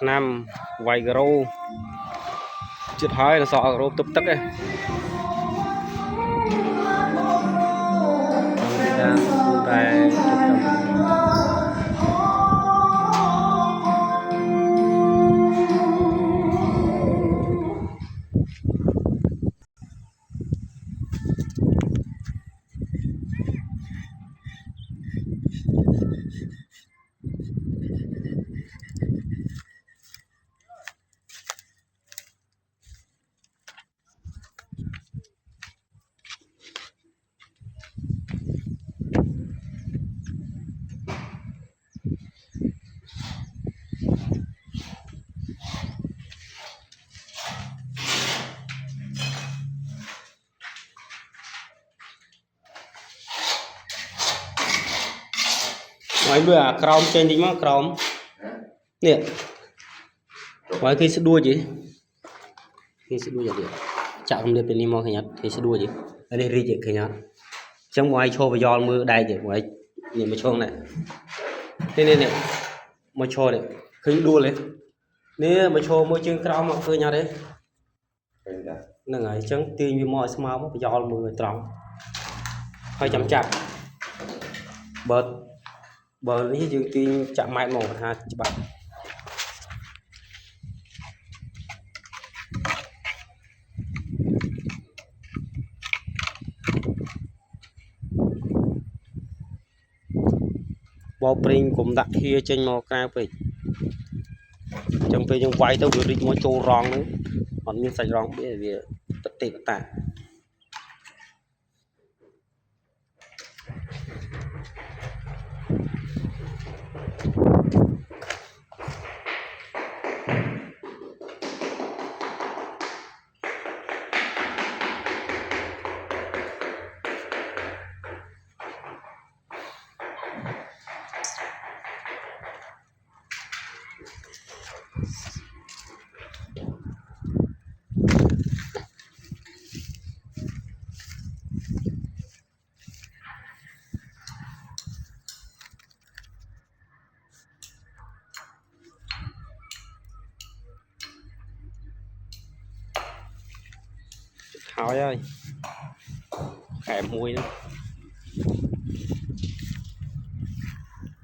năm vài gro chết hai là sọ gro tập tắc đây ngoài bữa crom trên thì mà crom nè ngoài khi sẽ đua gì khi sẽ đua gì chạm được bên đi mò khỉ nhát khi sẽ đua gì ở đây ri gì khỉ nhát trong ngoài cho vào giòn mưa đầy gì ngoài nhìn mà cho này thế này mà cho này khi đua lên nè mà cho môi trường crom mà khơi nhát đấy là ngày chẳng tiền như mọi smart mà giòn mưa trống hơi chậm chạp bớt bờ lý dương tiên chạm mai một ha bạn bò pring cũng đặt kia trên mò cao về trong về trong quay tao vừa đi mò trâu rong nữa còn như sạch rong bây giờ tất tệ tất tả hỏi ơi khẽ mùi nữa